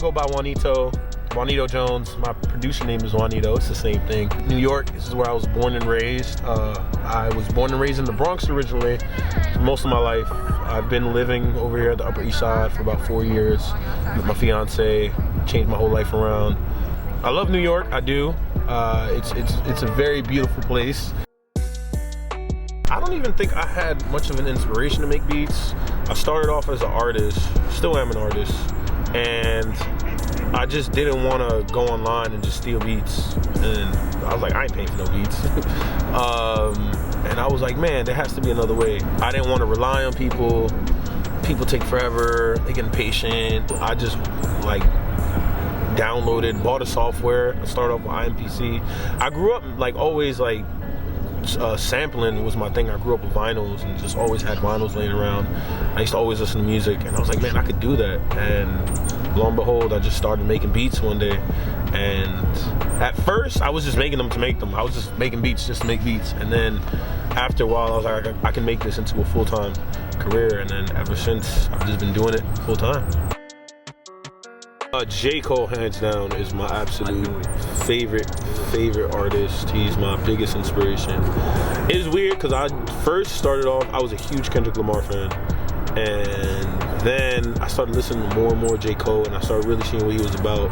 go by Juanito Jones. My producer name is Juanito. It's the same thing. New York, this is where I was born and raised. I was born and raised in the Bronx originally. Most of my life, I've been living over here at the Upper East Side for about 4 years with my fiance. Changed my whole life around. I love New York, I do. It's a very beautiful place. I don't even think I had much of an inspiration to make beats. I started off as an artist, still am an artist, and I just didn't want to go online and just steal beats. And I was like, I ain't paying for no beats. And I was like, man, there has to be another way. I didn't want to rely on people. People take forever, they get impatient. I just like downloaded, bought a software. I started off with IMPC. I grew up like always like sampling was my thing. I grew up with vinyls and just always had vinyls laying around. I used to always listen to music, and I was like, man, I could do that. And lo and behold, I just started making beats one day. And at first, I was just making them to make them. I was just making beats just to make beats. And then after a while, I was like, I can make this into a full-time career. And then ever since, I've just been doing it full-time. J. Cole, hands down, is my absolute favorite artist. He's my biggest inspiration. It's weird because I first started off, I was a huge Kendrick Lamar fan. And then I started listening to more and more J. Cole, and I started really seeing what he was about.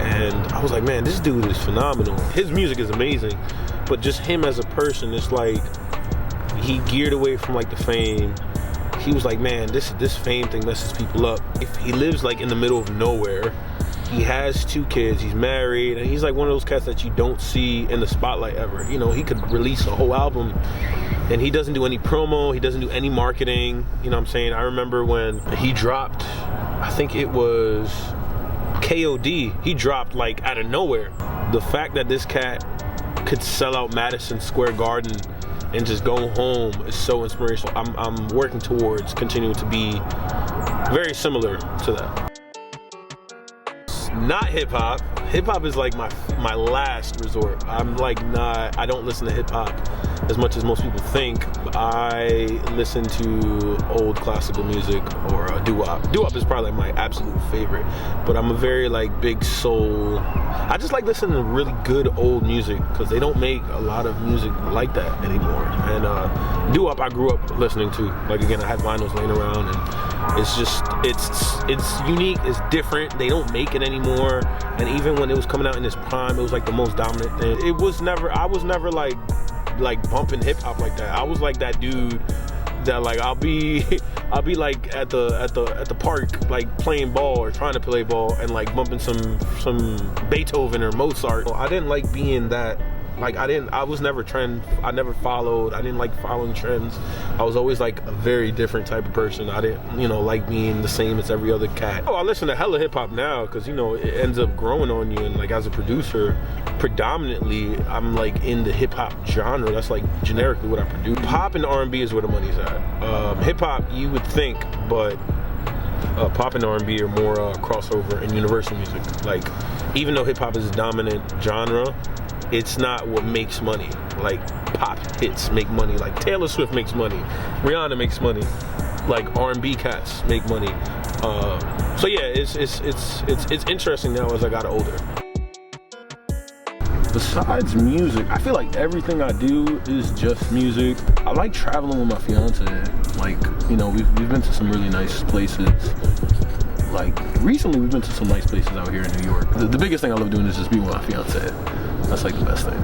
And I was like, man, this dude is phenomenal. His music is amazing, but just him as a person, it's like he geared away from like the fame. He was like, man, this fame thing messes people up. If he lives like in the middle of nowhere, he has 2 kids, he's married, and he's like one of those cats that you don't see in the spotlight ever. You know, he could release a whole album and he doesn't do any promo, he doesn't do any marketing. You know what I'm saying? I remember when he dropped, I think it was KOD, he dropped like out of nowhere. The fact that this cat could sell out Madison Square Garden and just go home is so inspirational. I'm working towards continuing to be very similar to that. It's not hip hop. Hip hop is like my last resort. I don't listen to hip hop as much as most people think. I listen to old classical music or doo-wop. Doo-wop is probably my absolute favorite, but I'm a very like big soul. I just like listening to really good old music because they don't make a lot of music like that anymore. And doo-wop I grew up listening to. Like again, I had vinyls laying around, and it's just it's unique, it's different. They don't make it anymore. And even when it was coming out in its prime, it was like the most dominant thing. I was never like bumping hip hop like that. I was like that dude that like I'll be like at the park like playing ball or trying to play ball and like bumping some Beethoven or Mozart. I didn't like being that. Like I was never trend. I never followed. I didn't like following trends. I was always like a very different type of person. I didn't, like being the same as every other cat. Oh, I listen to hella hip hop now because it ends up growing on you. And like as a producer, predominantly I'm like in the hip hop genre. That's like generically what I produce. Pop and R&B is where the money's at. Hip hop, you would think, but pop and R&B are more crossover and universal music. Like even though hip hop is a dominant genre, it's not what makes money. Like pop hits make money. Like Taylor Swift makes money. Rihanna makes money. Like R&B cats make money. So yeah, it's interesting now as I got older. Besides music, I feel like everything I do is just music. I like traveling with my fiance. Like we've been to some really nice places. Like recently we've been to some nice places out here in New York. The biggest thing I love doing is just being with my fiance. That's like the best thing.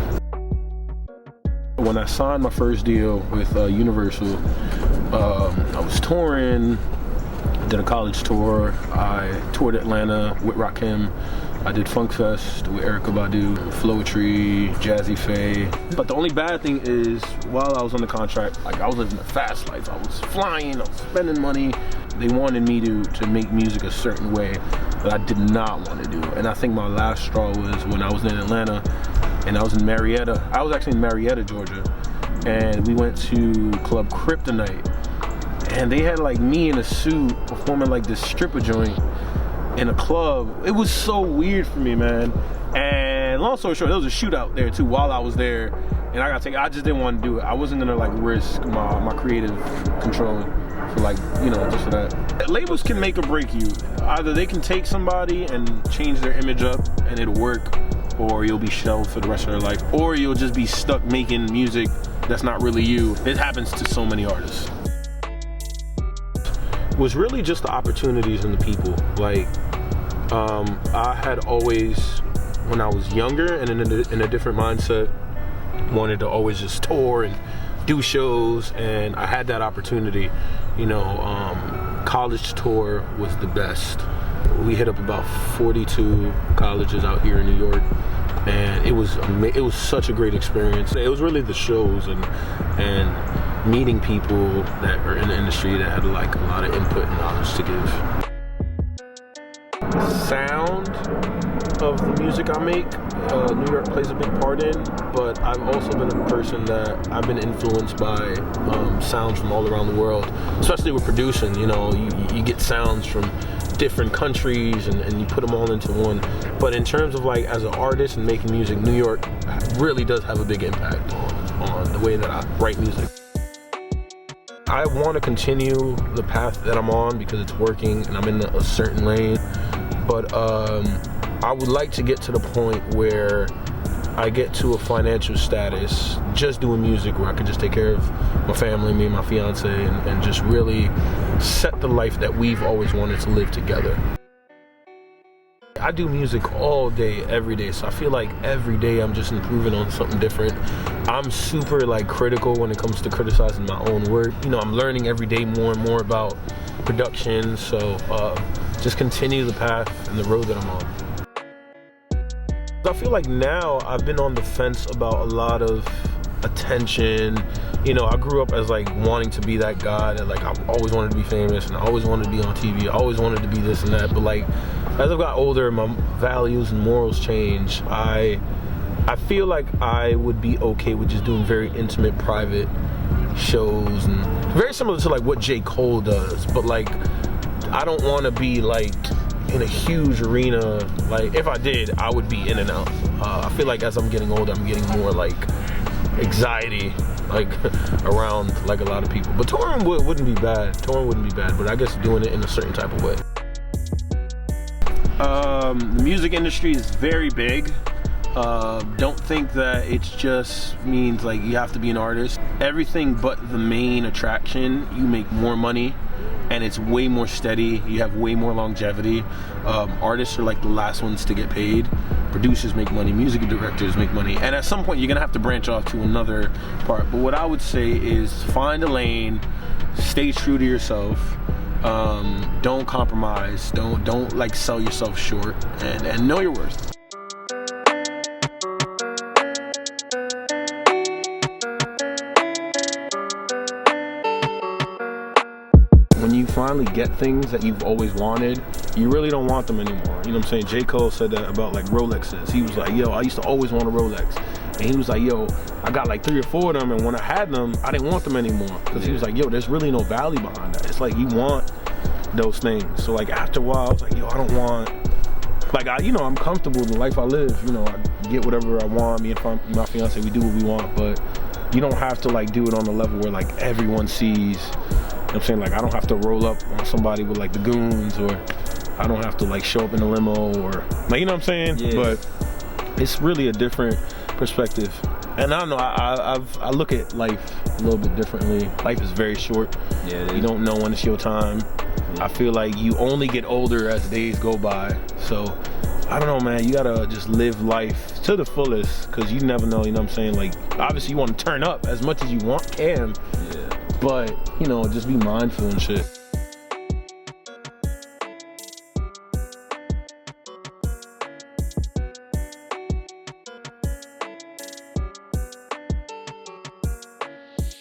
When I signed my first deal with Universal, I was touring, did a college tour. I toured Atlanta with Rakim. I did Funk Fest with Erykah Badu, Flowetry, Jazzy Faye. But the only bad thing is, while I was on the contract, like I was living the fast life. I was flying, I was spending money. They wanted me to make music a certain way that I did not want to do. And I think my last straw was when I was in Atlanta and I was in Marietta. I was actually in Marietta, Georgia. And we went to Club Kryptonite. And they had like me in a suit performing like this stripper joint in a club. It was so weird for me, man. And long story short, there was a shootout there too while I was there. And I just didn't want to do it. I wasn't gonna like risk my creative control for like, just for that. Labels can make or break you. either they can take somebody and change their image up and it'll work, or you'll be shelved for the rest of their life, or you'll just be stuck making music that's not really you. It happens to so many artists. It was really just the opportunities and the people. Like, I had always, when I was younger and in a different mindset, wanted to always just tour and do shows, and I had that opportunity. You know, college tour was the best. We hit up about 42 colleges out here in New York, and it was such a great experience. It was really the shows and meeting people that are in the industry that had like a lot of input and knowledge to give. Sound of the music I make, New York plays a big part in, but I've also been a person that I've been influenced by sounds from all around the world, especially with producing. You know, you get sounds from different countries and you put them all into one. But in terms of like as an artist and making music, New York really does have a big impact on the way that I write music. I want to continue the path that I'm on because it's working and I'm in a certain lane, but I would like to get to the point where I get to a financial status just doing music where I could just take care of my family, me and my fiance, and just really set the life that we've always wanted to live together. I do music all day, every day, so I feel like every day I'm just improving on something different. I'm super like critical when it comes to criticizing my own work. You know, I'm learning every day more and more about production, so just continue the path and the road that I'm on. I feel like now I've been on the fence about a lot of attention. You know, I grew up as like wanting to be that guy that like I always wanted to be famous and I always wanted to be on TV. I always wanted to be this and that. But like as I've got older, my values and morals change. I feel like I would be okay with just doing very intimate, private shows, and very similar to like what J. Cole does. But like I don't want to be like in a huge arena. Like if I did, I would be in and out. I feel like as I'm getting older, I'm getting more like anxiety like around like a lot of people. But touring wouldn't be bad. Touring wouldn't be bad, but I guess doing it in a certain type of way. The music industry is very big. Don't think that it just means like you have to be an artist. Everything but the main attraction, you make more money. And it's way more steady. You have way more longevity. Artists are like the last ones to get paid. Producers make money, music directors make money. And at some point you're gonna have to branch off to another part. But what I would say is find a lane, stay true to yourself, don't compromise, don't like sell yourself short, and know your worth. When you finally get things that you've always wanted, you really don't want them anymore. You know what I'm saying? J. Cole said that about like Rolexes. He was like, yo, I used to always want a Rolex. And he was like, yo, I got like 3 or 4 of them, and when I had them, I didn't want them anymore. Because he was like, yo, there's really no value behind that. It's like you want those things. So like after a while, I was like, yo, I don't want, like, I'm comfortable in the life I live. You know, I get whatever I want. Me and my fiance, we do what we want, but you don't have to like do it on the level where like everyone sees. You know what I'm saying? Like I don't have to roll up on somebody with like the goons, or I don't have to like show up in a limo, or like, you know what I'm saying? Yeah. But it's really a different perspective. And I don't know, I look at life a little bit differently. Life is very short. Yeah, you don't know when it's your time. Yeah. I feel like you only get older as days go by. So I don't know, man, you gotta just live life to the fullest, because you never know, you know what I'm saying? Like obviously you want to turn up as much as you can. Yeah. But, you know, just be mindful and shit.